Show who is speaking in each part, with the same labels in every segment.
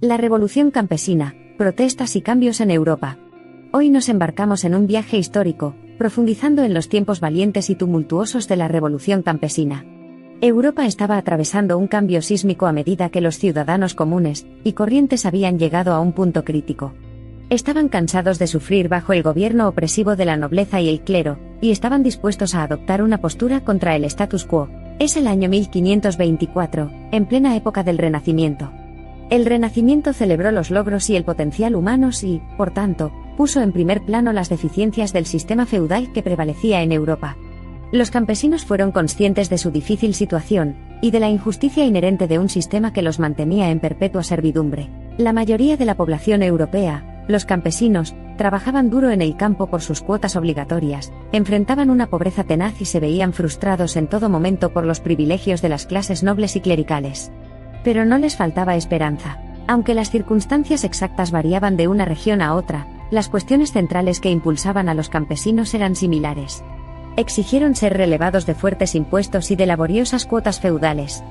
Speaker 1: La revolución campesina, protestas y cambios en Europa. Hoy nos embarcamos en un viaje histórico, profundizando en los tiempos valientes y tumultuosos de la revolución campesina. Europa estaba atravesando un cambio sísmico a medida que los ciudadanos comunes y corrientes habían llegado a un punto crítico. Estaban cansados de sufrir bajo el gobierno opresivo de la nobleza y el clero, y estaban dispuestos a adoptar una postura contra el status quo. Es el año 1524, en plena época del Renacimiento. El Renacimiento celebró los logros y el potencial humanos y, por tanto, puso en primer plano las deficiencias del sistema feudal que prevalecía en Europa. Los campesinos fueron conscientes de su difícil situación, y de la injusticia inherente de un sistema que los mantenía en perpetua servidumbre. La mayoría de la población europea, los campesinos, trabajaban duro en el campo por sus cuotas obligatorias, enfrentaban una pobreza tenaz y se veían frustrados en todo momento por los privilegios de las clases nobles y clericales. Pero no les faltaba esperanza. Aunque las circunstancias exactas variaban de una región a otra, las cuestiones centrales que impulsaban a los campesinos eran similares. Exigieron ser relevados de fuertes impuestos y de laboriosas cuotas feudales.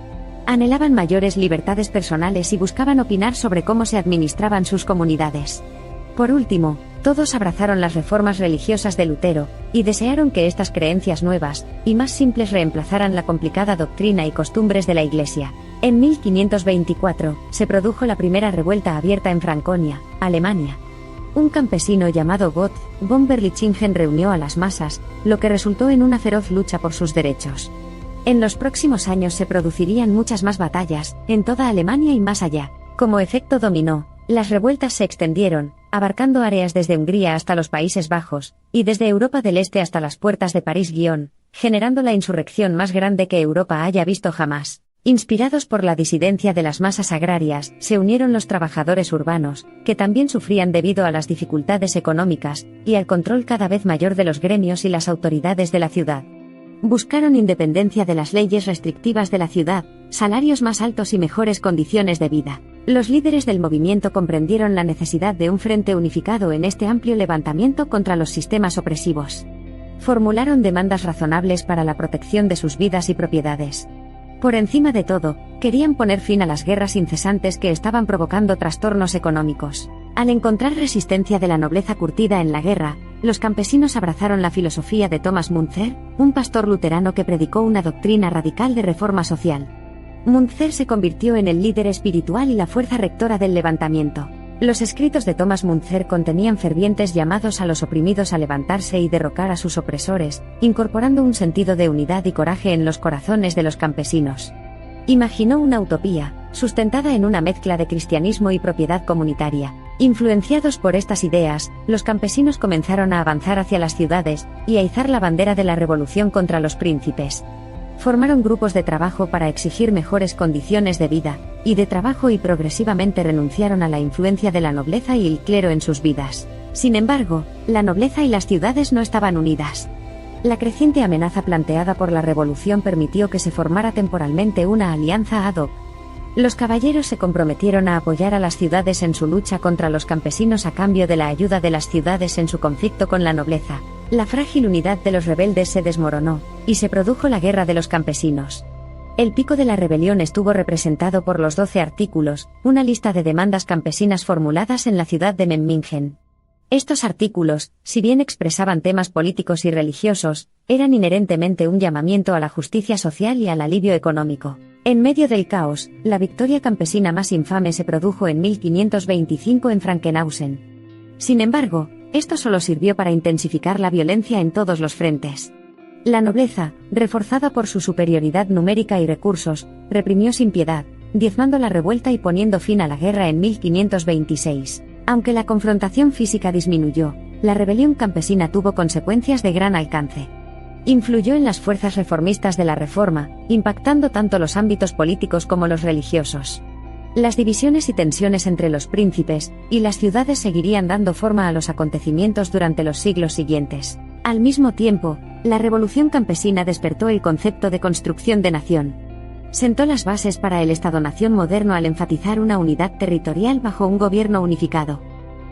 Speaker 1: Anhelaban mayores libertades personales y buscaban opinar sobre cómo se administraban sus comunidades. Por último, todos abrazaron las reformas religiosas de Lutero, y desearon que estas creencias nuevas y más simples reemplazaran la complicada doctrina y costumbres de la Iglesia. En 1524, se produjo la primera revuelta abierta en Franconia, Alemania. Un campesino llamado Gott von Berlichingen reunió a las masas, lo que resultó en una feroz lucha por sus derechos. En los próximos años se producirían muchas más batallas, en toda Alemania y más allá. Como efecto dominó, las revueltas se extendieron, abarcando áreas desde Hungría hasta los Países Bajos, y desde Europa del Este hasta las puertas de París, generando la insurrección más grande que Europa haya visto jamás. Inspirados por la disidencia de las masas agrarias, se unieron los trabajadores urbanos, que también sufrían debido a las dificultades económicas, y al control cada vez mayor de los gremios y las autoridades de la ciudad. Buscaron independencia de las leyes restrictivas de la ciudad, salarios más altos y mejores condiciones de vida. Los líderes del movimiento comprendieron la necesidad de un frente unificado en este amplio levantamiento contra los sistemas opresivos. Formularon demandas razonables para la protección de sus vidas y propiedades. Por encima de todo, querían poner fin a las guerras incesantes que estaban provocando trastornos económicos. Al encontrar resistencia de la nobleza curtida en la guerra, los campesinos abrazaron la filosofía de Thomas Müntzer, un pastor luterano que predicó una doctrina radical de reforma social. Müntzer se convirtió en el líder espiritual y la fuerza rectora del levantamiento. Los escritos de Thomas Müntzer contenían fervientes llamados a los oprimidos a levantarse y derrocar a sus opresores, incorporando un sentido de unidad y coraje en los corazones de los campesinos. Imaginó una utopía, sustentada en una mezcla de cristianismo y propiedad comunitaria. Influenciados por estas ideas, los campesinos comenzaron a avanzar hacia las ciudades y a izar la bandera de la revolución contra los príncipes. Formaron grupos de trabajo para exigir mejores condiciones de vida y de trabajo y progresivamente renunciaron a la influencia de la nobleza y el clero en sus vidas. Sin embargo, la nobleza y las ciudades no estaban unidas. La creciente amenaza planteada por la revolución permitió que se formara temporalmente una alianza ad hoc. Los caballeros se comprometieron a apoyar a las ciudades en su lucha contra los campesinos a cambio de la ayuda de las ciudades en su conflicto con la nobleza. La frágil unidad de los rebeldes se desmoronó, y se produjo la Guerra de los Campesinos. El pico de la rebelión estuvo representado por los 12 artículos, una lista de demandas campesinas formuladas en la ciudad de Memmingen. Estos artículos, si bien expresaban temas políticos y religiosos, eran inherentemente un llamamiento a la justicia social y al alivio económico. En medio del caos, la victoria campesina más infame se produjo en 1525 en Frankenhausen. Sin embargo, esto solo sirvió para intensificar la violencia en todos los frentes. La nobleza, reforzada por su superioridad numérica y recursos, reprimió sin piedad, diezmando la revuelta y poniendo fin a la guerra en 1526. Aunque la confrontación física disminuyó, la rebelión campesina tuvo consecuencias de gran alcance. Influyó en las fuerzas reformistas de la Reforma, impactando tanto los ámbitos políticos como los religiosos. Las divisiones y tensiones entre los príncipes y las ciudades seguirían dando forma a los acontecimientos durante los siglos siguientes. Al mismo tiempo, la revolución campesina despertó el concepto de construcción de nación. Sentó las bases para el Estado-nación moderno al enfatizar una unidad territorial bajo un gobierno unificado.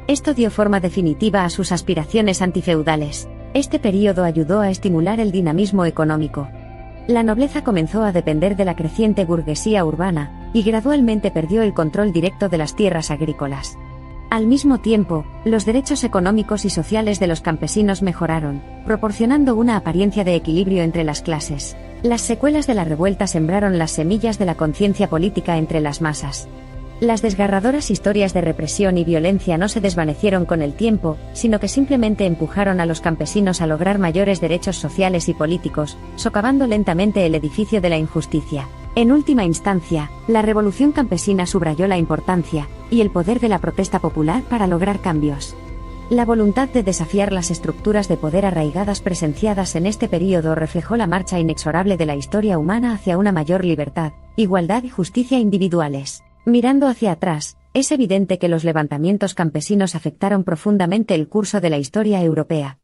Speaker 1: Esto dio forma definitiva a sus aspiraciones antifeudales. Este período ayudó a estimular el dinamismo económico. La nobleza comenzó a depender de la creciente burguesía urbana, y gradualmente perdió el control directo de las tierras agrícolas. Al mismo tiempo, los derechos económicos y sociales de los campesinos mejoraron, proporcionando una apariencia de equilibrio entre las clases. Las secuelas de la revuelta sembraron las semillas de la conciencia política entre las masas. Las desgarradoras historias de represión y violencia no se desvanecieron con el tiempo, sino que simplemente empujaron a los campesinos a lograr mayores derechos sociales y políticos, socavando lentamente el edificio de la injusticia. En última instancia, la revolución campesina subrayó la importancia y el poder de la protesta popular para lograr cambios. La voluntad de desafiar las estructuras de poder arraigadas presenciadas en este período reflejó la marcha inexorable de la historia humana hacia una mayor libertad, igualdad y justicia individuales. Mirando hacia atrás, es evidente que los levantamientos campesinos afectaron profundamente el curso de la historia europea.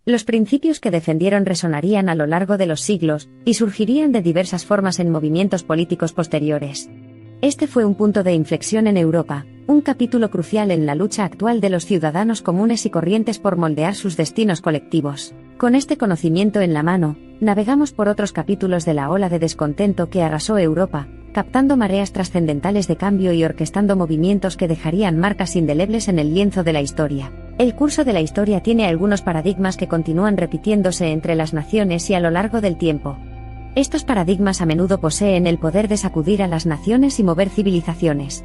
Speaker 1: Los principios que defendieron resonarían a lo largo de los siglos, y surgirían de diversas formas en movimientos políticos posteriores. Este fue un punto de inflexión en Europa, un capítulo crucial en la lucha actual de los ciudadanos comunes y corrientes por moldear sus destinos colectivos. Con este conocimiento en la mano, navegamos por otros capítulos de la ola de descontento que arrasó Europa, captando mareas trascendentales de cambio y orquestando movimientos que dejarían marcas indelebles en el lienzo de la historia. El curso de la historia tiene algunos paradigmas que continúan repitiéndose entre las naciones y a lo largo del tiempo. Estos paradigmas a menudo poseen el poder de sacudir a las naciones y mover civilizaciones.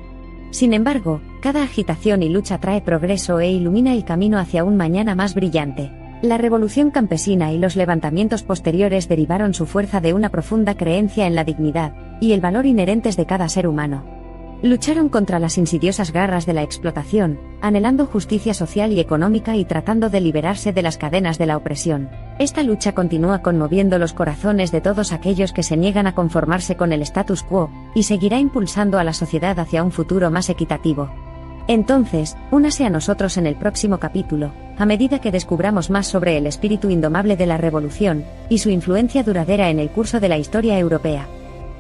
Speaker 1: Sin embargo, cada agitación y lucha trae progreso e ilumina el camino hacia un mañana más brillante. La revolución campesina y los levantamientos posteriores derivaron su fuerza de una profunda creencia en la dignidad y el valor inherentes de cada ser humano. Lucharon contra las insidiosas garras de la explotación, anhelando justicia social y económica y tratando de liberarse de las cadenas de la opresión. Esta lucha continúa conmoviendo los corazones de todos aquellos que se niegan a conformarse con el status quo, y seguirá impulsando a la sociedad hacia un futuro más equitativo. Entonces, únase a nosotros en el próximo capítulo, a medida que descubramos más sobre el espíritu indomable de la revolución, y su influencia duradera en el curso de la historia europea.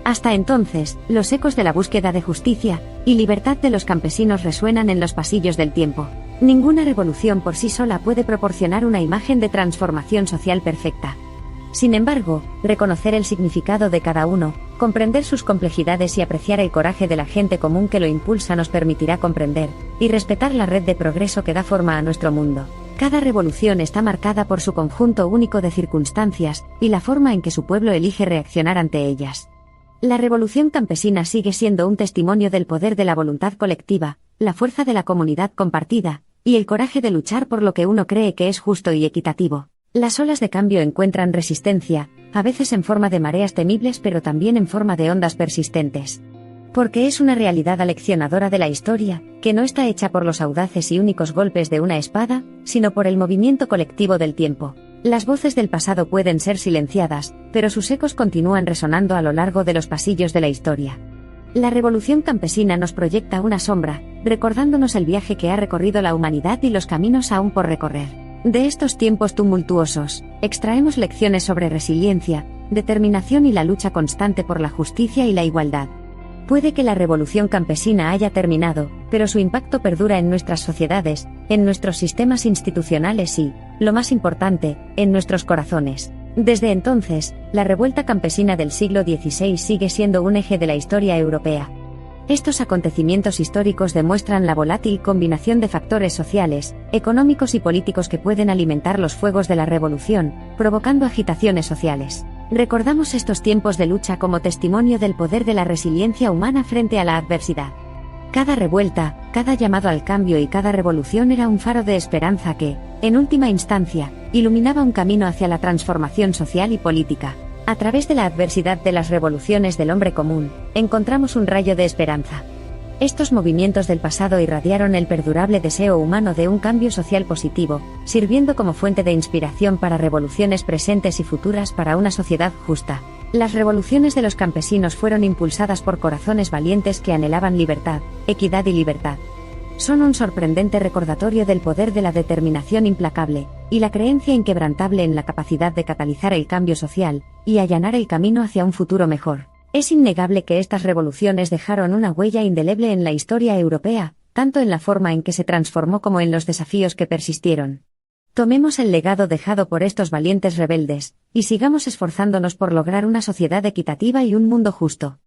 Speaker 1: Hasta entonces, los ecos de la búsqueda de justicia y libertad de los campesinos resuenan en los pasillos del tiempo. Ninguna revolución por sí sola puede proporcionar una imagen de transformación social perfecta. Sin embargo, reconocer el significado de cada uno, comprender sus complejidades y apreciar el coraje de la gente común que lo impulsa nos permitirá comprender y respetar la red de progreso que da forma a nuestro mundo. Cada revolución está marcada por su conjunto único de circunstancias y la forma en que su pueblo elige reaccionar ante ellas. La revolución campesina sigue siendo un testimonio del poder de la voluntad colectiva, la fuerza de la comunidad compartida, y el coraje de luchar por lo que uno cree que es justo y equitativo. Las olas de cambio encuentran resistencia, a veces en forma de mareas temibles pero también en forma de ondas persistentes. Porque es una realidad aleccionadora de la historia, que no está hecha por los audaces y únicos golpes de una espada, sino por el movimiento colectivo del tiempo. Las voces del pasado pueden ser silenciadas, pero sus ecos continúan resonando a lo largo de los pasillos de la historia. La revolución campesina nos proyecta una sombra, recordándonos el viaje que ha recorrido la humanidad y los caminos aún por recorrer. De estos tiempos tumultuosos, extraemos lecciones sobre resiliencia, determinación y la lucha constante por la justicia y la igualdad. Puede que la revolución campesina haya terminado, pero su impacto perdura en nuestras sociedades, en nuestros sistemas institucionales y, lo más importante, en nuestros corazones. Desde entonces, la revuelta campesina del siglo XVI sigue siendo un eje de la historia europea. Estos acontecimientos históricos demuestran la volátil combinación de factores sociales, económicos y políticos que pueden alimentar los fuegos de la revolución, provocando agitaciones sociales. Recordamos estos tiempos de lucha como testimonio del poder de la resiliencia humana frente a la adversidad. Cada revuelta, cada llamado al cambio y cada revolución era un faro de esperanza que, en última instancia, iluminaba un camino hacia la transformación social y política. A través de la adversidad de las revoluciones del hombre común, encontramos un rayo de esperanza. Estos movimientos del pasado irradiaron el perdurable deseo humano de un cambio social positivo, sirviendo como fuente de inspiración para revoluciones presentes y futuras para una sociedad justa. Las revoluciones de los campesinos fueron impulsadas por corazones valientes que anhelaban libertad, equidad y libertad. Son un sorprendente recordatorio del poder de la determinación implacable, y la creencia inquebrantable en la capacidad de catalizar el cambio social, y allanar el camino hacia un futuro mejor. Es innegable que estas revoluciones dejaron una huella indeleble en la historia europea, tanto en la forma en que se transformó como en los desafíos que persistieron. Tomemos el legado dejado por estos valientes rebeldes, y sigamos esforzándonos por lograr una sociedad equitativa y un mundo justo.